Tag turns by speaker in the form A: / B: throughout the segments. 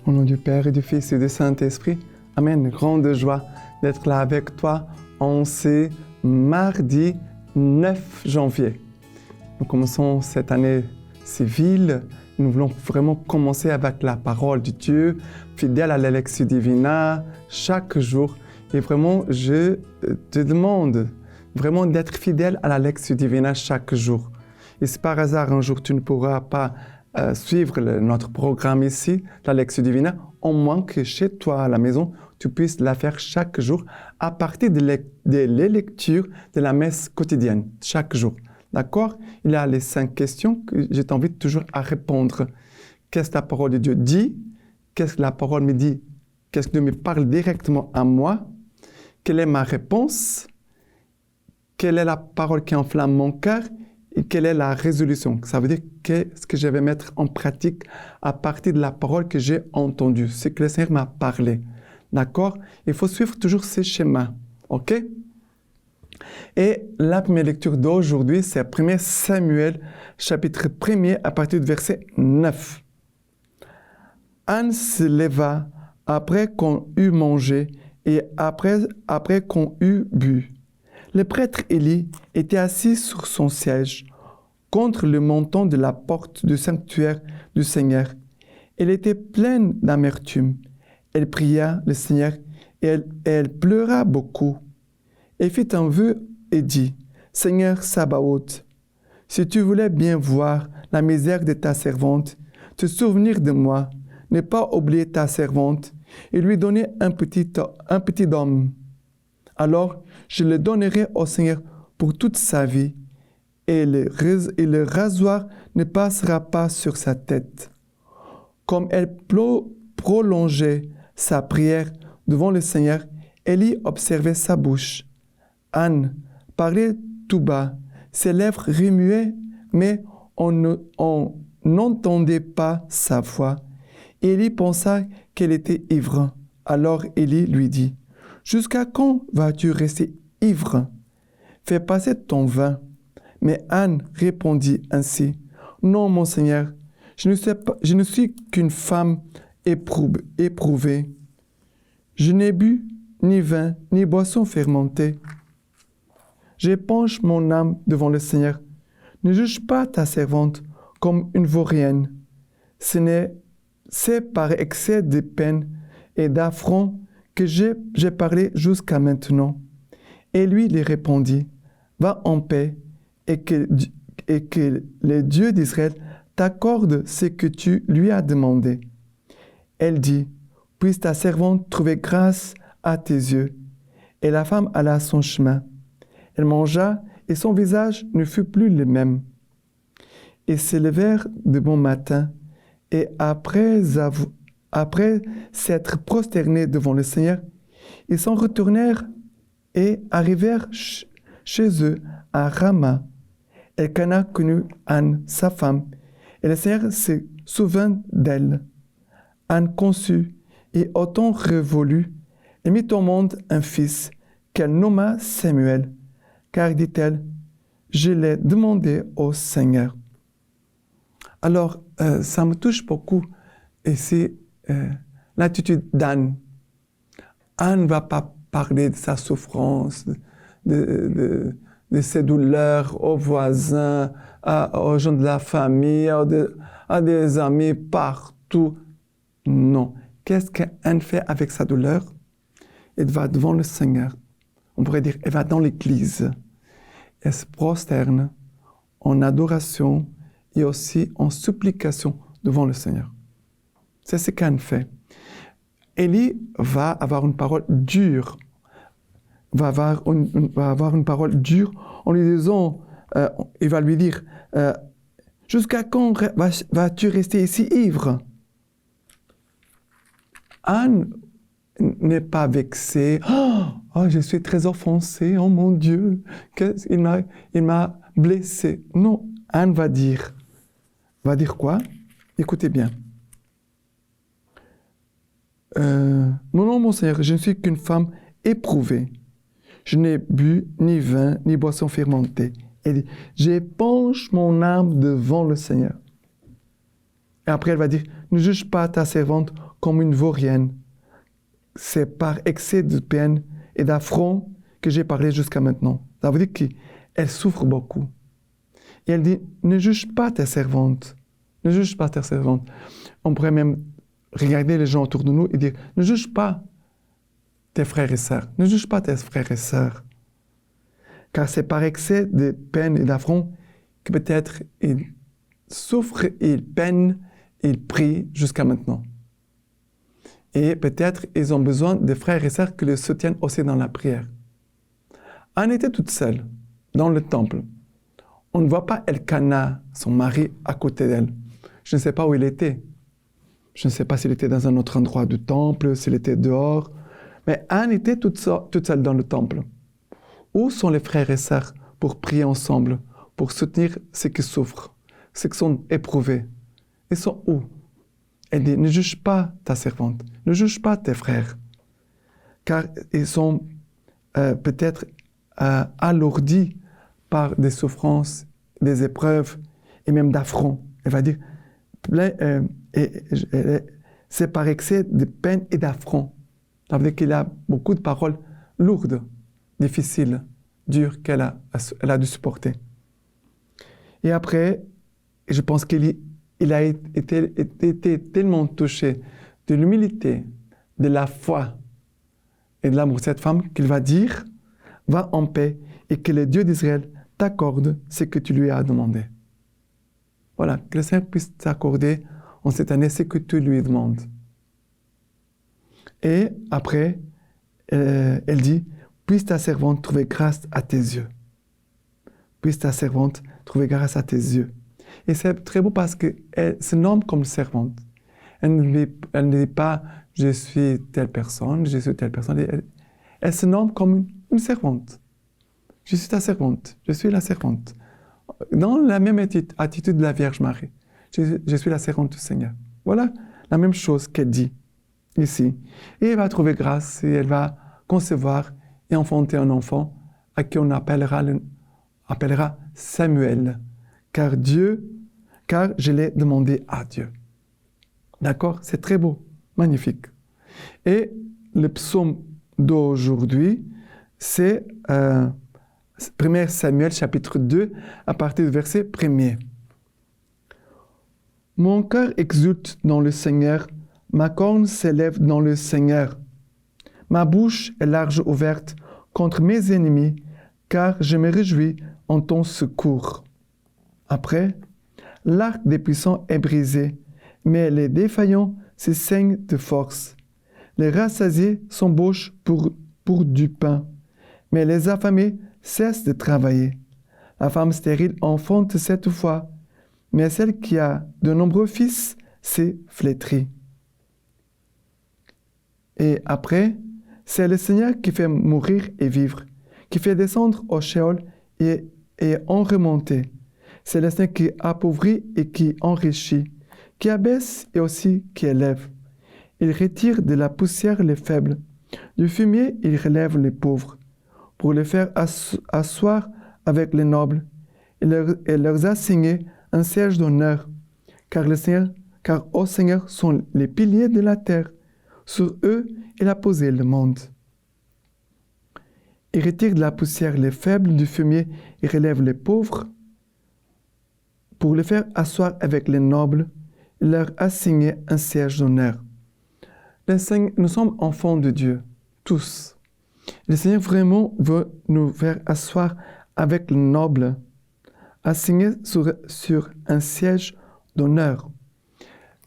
A: Au nom du Père et du Fils et du Saint-Esprit, Amen. Grande joie d'être là avec toi en ce mardi 9 janvier. Nous commençons cette année civile. Nous voulons vraiment commencer avec la parole de Dieu, fidèle à l'Alexio Divina, chaque jour. Et vraiment, je te demande vraiment d'être fidèle à l'Alexio Divina chaque jour. Et si par hasard, un jour, tu ne pourras pas suivre notre programme ici, l'Alexio Divina, au moins que chez toi, à la maison, tu puisses la faire chaque jour à partir de les lectures de la messe quotidienne, chaque jour. D'accord? Il y a les 5 questions que je t'invite toujours à répondre. Qu'est-ce que la parole de Dieu dit? Qu'est-ce que la parole me dit? Qu'est-ce que Dieu me parle directement à moi? Quelle est ma réponse? Quelle est la parole qui enflamme mon cœur? Et quelle est la résolution? Ça veut dire qu'est-ce que je vais mettre en pratique à partir de la parole que j'ai entendue, ce que le Seigneur m'a parlé. D'accord? Il faut suivre toujours ces schémas. OK? Et la première lecture d'aujourd'hui, c'est 1 Samuel, chapitre 1er, à partir du verset 9. Anne se leva après qu'on eut mangé et après qu'on eut bu. Le prêtre Élie était assis sur son siège, contre le montant de la porte du sanctuaire du Seigneur. Elle était pleine d'amertume. Elle pria le Seigneur et elle pleura beaucoup. Elle fit un vœu et dit, « Seigneur Sabaoth, si tu voulais bien voir la misère de ta servante, te souvenir de moi, ne pas oublier ta servante et lui donner un petit homme. Alors je le donnerai au Seigneur pour toute sa vie, et le rasoir ne passera pas sur sa tête. » Comme elle prolongeait sa prière devant le Seigneur, Élie observait sa bouche. Anne parlait tout bas, ses lèvres remuaient, mais on n'entendait pas sa voix. Élie pensa qu'elle était ivre. Alors Élie lui dit, « Jusqu'à quand vas-tu rester ivre? Fais passer ton vin. » Mais Anne répondit ainsi, « Non, mon Seigneur, je ne suis qu'une femme éprouvée. Je n'ai bu ni vin, ni boisson fermentée. J'épanche mon âme devant le Seigneur. Ne juge pas ta servante comme une vaurienne. C'est par excès de peine et d'affront que j'ai parlé jusqu'à maintenant. » Et lui répondit, « Va en paix, et que le Dieu d'Israël t'accorde ce que tu lui as demandé. » Elle dit, « Puisse ta servante trouver grâce à tes yeux. » Et la femme alla son chemin. Elle mangea, et son visage ne fut plus le même. Ils se levèrent de bon matin, et après s'être prosternés devant le Seigneur, ils s'en retournèrent et arrivèrent chez eux à Rama. Elkana connut Anne, sa femme, et le Seigneur se souvint d'elle. Anne conçut, et au temps révolu, elle mit au monde un fils, qu'elle nomma Samuel, car, dit-elle, je l'ai demandé au Seigneur. Alors, ça me touche beaucoup, et c'est l'attitude d'Anne. Anne ne va pas parler de sa souffrance, de ses douleurs aux voisins, aux gens de la famille, à des amis partout. Non. Qu'est-ce qu'Anne fait avec sa douleur? Elle va devant le Seigneur. On pourrait dire, elle va dans l'église. Elle se prosterne en adoration et aussi en supplication devant le Seigneur. C'est ce qu'Anne fait. Élie va avoir une parole dure. Va avoir une parole dure en lui disant, il va lui dire, jusqu'à quand vas-tu rester ici ivre? Anne n'est pas vexée. Oh, je suis très offensée, oh mon Dieu, il m'a blessée. Non, Anne va dire quoi? Écoutez bien. Non, mon Seigneur, je ne suis qu'une femme éprouvée. Je n'ai bu ni vin, ni boisson fermentée. Elle dit, j'épanche mon âme devant le Seigneur. Et après, elle va dire, ne juge pas ta servante comme une vaurienne. C'est par excès de peine et d'affront que j'ai parlé jusqu'à maintenant. Ça veut dire qu'elle souffre beaucoup. Et elle dit, ne juge pas ta servante. Ne juge pas ta servante. On pourrait même regarder les gens autour de nous et dire, ne juge pas tes frères et sœurs. Ne juge pas tes frères et sœurs. Car c'est par excès de peine et d'affront que peut-être ils souffrent, ils peinent, ils prient jusqu'à maintenant. Et peut-être ils ont besoin de frères et sœurs qui les soutiennent aussi dans la prière. Anne était toute seule dans le temple. On ne voit pas Elkana, son mari, à côté d'elle. Je ne sais pas où il était. Je ne sais pas s'il était dans un autre endroit du temple, s'il était dehors. Mais Anne était toute seule dans le temple. Où sont les frères et sœurs pour prier ensemble, pour soutenir ceux qui souffrent, ceux qui sont éprouvés? Ils sont où? Elle dit, ne juge pas ta servante, ne juge pas tes frères, car ils sont peut-être alourdis par des souffrances, des épreuves et même d'affronts. Elle va dire, c'est par excès de peine et d'affront. Ça veut dire qu'il y a beaucoup de paroles lourdes, difficiles, dures qu'elle a dû supporter. Et après, je pense qu'il a été tellement touché de l'humilité, de la foi et de l'amour de cette femme qu'il va dire, va en paix et que le Dieu d'Israël t'accorde ce que tu lui as demandé. Voilà, que le Seigneur puisse t'accorder en cette année ce que tu lui demandes. Et après, elle dit, puisse ta servante trouver grâce à tes yeux. Puisse ta servante trouver grâce à tes yeux. Et c'est très beau parce qu'elle se nomme comme servante. Elle ne dit pas, je suis telle personne, je suis telle personne. Elle se nomme comme une servante. Je suis ta servante, je suis la servante. Dans la même attitude de la Vierge Marie. Je suis la servante du Seigneur. Voilà la même chose qu'elle dit ici. Et elle va trouver grâce et elle va concevoir et enfanter un enfant à qui on appellera Samuel. Car je l'ai demandé à Dieu. D'accord? C'est très beau, magnifique. Et le psaume d'aujourd'hui, c'est 1 Samuel chapitre 2, à partir du verset 1er. Mon cœur exulte dans le Seigneur, ma corne s'élève dans le Seigneur. Ma bouche est large ouverte contre mes ennemis, car je me réjouis en ton secours. Après, l'arc des puissants est brisé, mais les défaillants se saignent de force. Les rassasiés s'embauchent pour du pain, mais les affamés cessent de travailler. La femme stérile enfante cette fois, mais celle qui a de nombreux fils s'est flétrie. Et après, c'est le Seigneur qui fait mourir et vivre, qui fait descendre au Sheol et en remonter. C'est le Seigneur qui appauvrit et qui enrichit, qui abaisse et aussi qui élève. Il retire de la poussière les faibles. Du fumier, il relève les pauvres, pour les faire asseoir avec les nobles. Il leur a assigné un siège d'honneur, car au Seigneur sont les piliers de la terre. Sur eux, il a posé le monde. Il retire de la poussière les faibles, du fumier, il relève les pauvres, pour les faire asseoir avec les nobles. Il leur a assigné un siège d'honneur. Nous sommes enfants de Dieu, tous. Le Seigneur vraiment veut nous faire asseoir avec les nobles, assignés sur un siège d'honneur.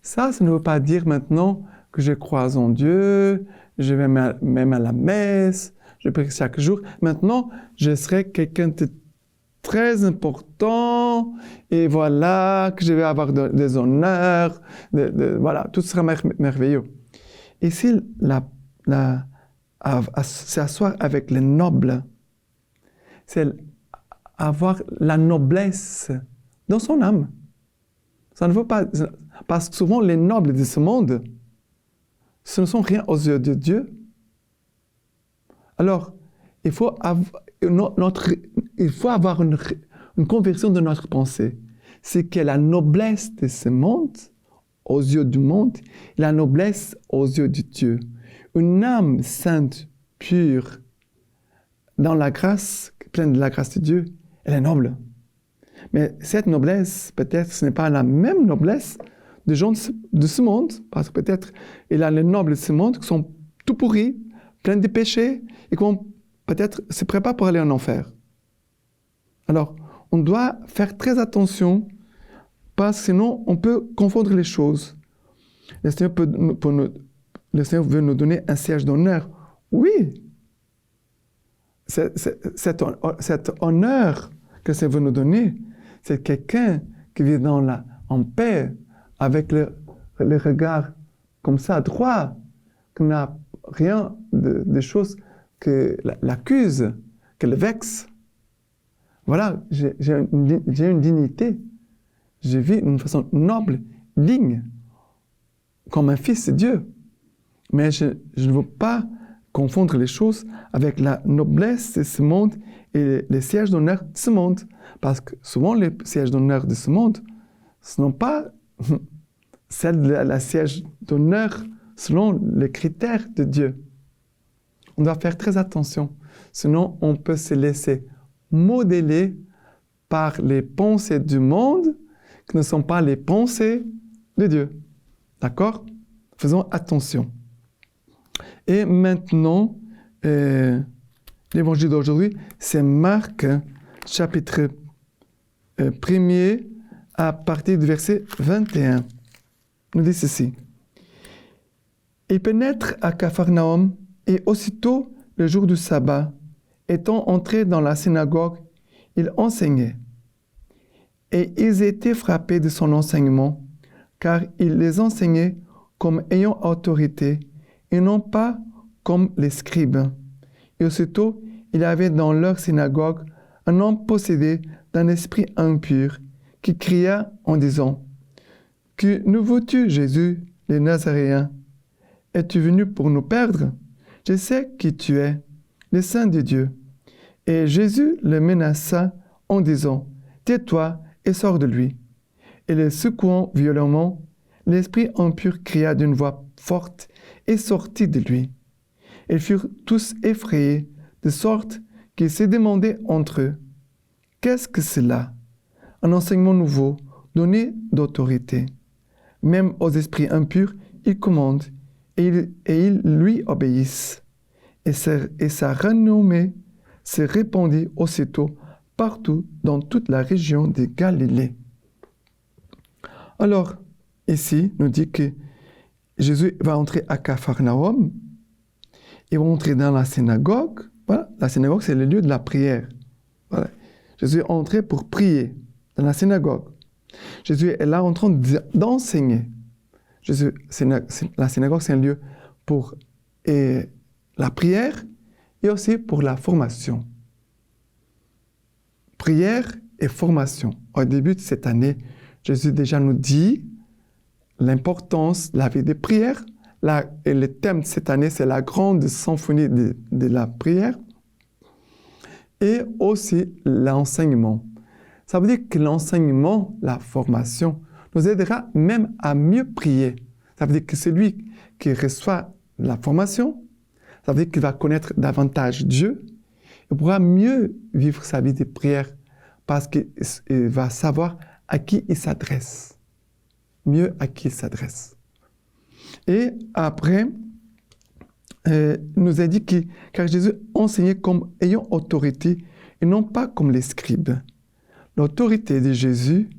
A: Ça ne veut pas dire maintenant que je crois en Dieu, je vais même à la messe, je prie chaque jour. Maintenant, je serai quelqu'un de très important et voilà, que je vais avoir des honneurs, voilà, tout sera merveilleux. Ici, s'asseoir avec les nobles, c'est avoir la noblesse dans son âme. Ça ne veut pas, parce que souvent les nobles de ce monde, ce ne sont rien aux yeux de Dieu. Alors, il faut avoir une conversion de notre pensée. C'est que la noblesse de ce monde, aux yeux du monde et la noblesse aux yeux de Dieu. Une âme sainte, pure, dans la grâce, pleine de la grâce de Dieu, elle est noble. Mais cette noblesse, peut-être, ce n'est pas la même noblesse des gens de ce monde, parce que peut-être il y a les nobles de ce monde qui sont tout pourris, pleins de péchés, et qui vont peut-être se préparer pour aller en enfer. Alors, on doit faire très attention, parce que sinon, on peut confondre les choses. Le Seigneur veut nous donner un siège d'honneur. Oui, cet honneur que le Seigneur veut nous donner, c'est quelqu'un qui vit en paix, avec le regard comme ça, droit, qui n'a rien de choses que l'accuse, que le vexe. Voilà, j'ai une dignité. Je vis d'une façon noble, digne, comme un fils de Dieu. Mais je ne veux pas confondre les choses avec la noblesse de ce monde et les sièges d'honneur de ce monde. Parce que souvent, les sièges d'honneur de ce monde, ce n'est pas celle de la siège d'honneur selon les critères de Dieu. On doit faire très attention. Sinon, on peut se laisser modeler par les pensées du monde qui ne sont pas les pensées de Dieu. D'accord? Faisons attention. Et maintenant, l'évangile d'aujourd'hui, c'est Marc, chapitre 1er, à partir du verset 21. Nous dit ceci. Il pénètre à Capharnaüm, et aussitôt, le jour du sabbat, étant entré dans la synagogue, il enseignait. Et ils étaient frappés de son enseignement, car il les enseignait comme ayant autorité, et non pas comme les scribes. Et aussitôt, il y avait dans leur synagogue un homme possédé d'un esprit impur, qui cria en disant, « Que nous veux-tu, Jésus, les Nazaréens? Es-tu venu pour nous perdre? Je sais qui tu es, le Saint de Dieu. » Et Jésus le menaça en disant, « Tais-toi et sors de lui. » Et le secouant violemment, l'esprit impur cria d'une voix forte et sortit de lui. Ils furent tous effrayés, de sorte qu'ils se demandaient entre eux, « Qu'est-ce que cela? Un enseignement nouveau, donné d'autorité. Même aux esprits impurs, il commande, et ils lui obéissent. » Et sa renommée se répandit aussitôt partout dans toute la région de Galilée. Alors, ici, nous dit que Jésus va entrer à Capharnaüm, il va entrer dans la synagogue. Voilà, la synagogue, c'est le lieu de la prière. Voilà. Jésus est entré pour prier dans la synagogue. Jésus est là en train d'enseigner. La synagogue, c'est un lieu pour la prière et aussi pour la formation. Prière et formation. Au début de cette année, Jésus déjà nous dit l'importance de la vie de prière. Et le thème de cette année, c'est la grande symphonie de la prière. Et aussi l'enseignement. Ça veut dire que l'enseignement, la formation, nous aidera même à mieux prier. Ça veut dire que celui qui reçoit la formation, ça veut dire qu'il va connaître davantage Dieu, il pourra mieux vivre sa vie de prière parce qu'il va savoir à qui il s'adresse. Mieux à qui il s'adresse. Et après, nous a dit que car Jésus enseignait comme ayant autorité et non pas comme les scribes. L'autorité de Jésus,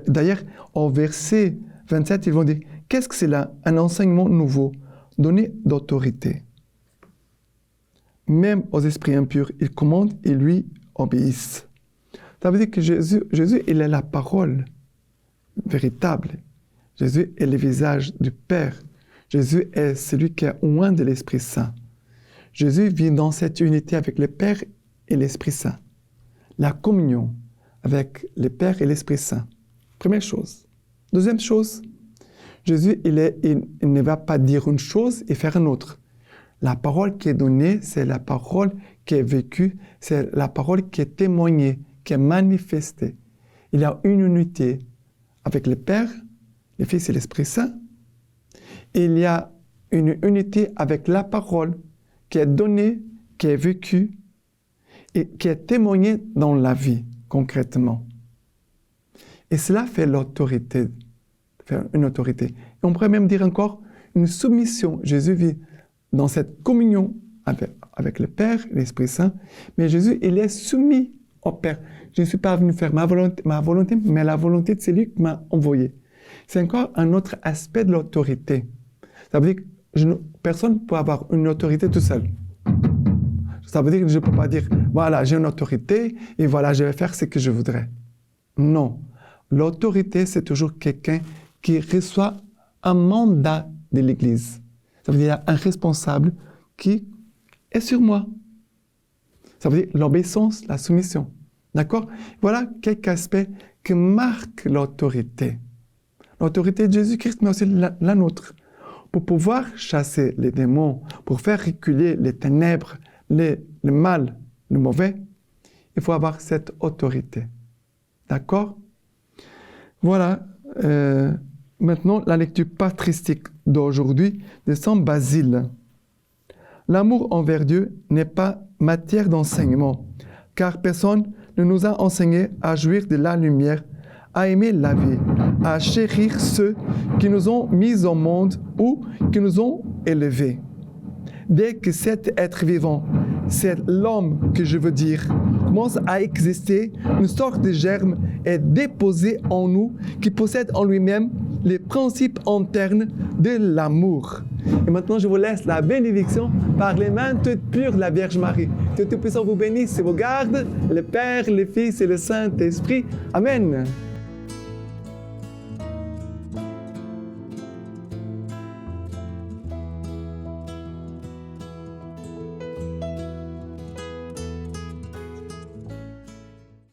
A: d'ailleurs, au verset 27, ils vont dire, qu'est-ce que c'est là? Un enseignement nouveau, donné d'autorité. Même aux esprits impurs, il commande et lui obéissent. Ça veut dire que Jésus, il est la parole véritable. Jésus est le visage du Père. Jésus est celui qui est loin de l'Esprit Saint. Jésus vit dans cette unité avec le Père et l'Esprit Saint. La communion avec le Père et l'Esprit Saint. Première chose. Deuxième chose, Jésus, il ne va pas dire une chose et faire une autre. La parole qui est donnée, c'est la parole qui est vécue, c'est la parole qui est témoignée, qui est manifestée. Il y a une unité avec le Père, le Fils et l'Esprit Saint. Il y a une unité avec la parole qui est donnée, qui est vécue et qui est témoignée dans la vie, concrètement. Et cela fait l'autorité, fait une autorité. Et on pourrait même dire encore une soumission. Jésus vit dans cette communion avec le Père et l'Esprit Saint, mais Jésus, il est soumis au Père. Je ne suis pas venu faire ma volonté, mais la volonté de celui qui m'a envoyé. C'est encore un autre aspect de l'autorité. Ça veut dire que personne ne peut avoir une autorité tout seul. Ça veut dire que je ne peux pas dire, voilà, j'ai une autorité et voilà, je vais faire ce que je voudrais. Non. L'autorité, c'est toujours quelqu'un qui reçoit un mandat de l'Église. Ça veut dire un responsable qui est sur moi. Ça veut dire l'obéissance, la soumission. D'accord? Voilà quelques aspects qui marquent l'autorité. L'autorité de Jésus-Christ, mais aussi la nôtre. Pour pouvoir chasser les démons, pour faire reculer les ténèbres, le mal, le mauvais, il faut avoir cette autorité. D'accord? Voilà. Maintenant, la lecture patristique d'aujourd'hui de Saint Basile. L'amour envers Dieu n'est pas matière d'enseignement, car personne ne nous a enseigné à jouir de la lumière, à aimer la vie, à chérir ceux qui nous ont mis au monde ou qui nous ont élevés. Dès que cet être vivant, c'est l'homme que je veux dire, commence à exister, une sorte de germe est déposée en nous qui possède en lui-même les principes internes de l'amour. Et maintenant, je vous laisse la bénédiction par les mains toutes pures de la Vierge Marie. Que Tout-Puissant vous bénisse et vous garde, le Père, le Fils et le Saint-Esprit. Amen.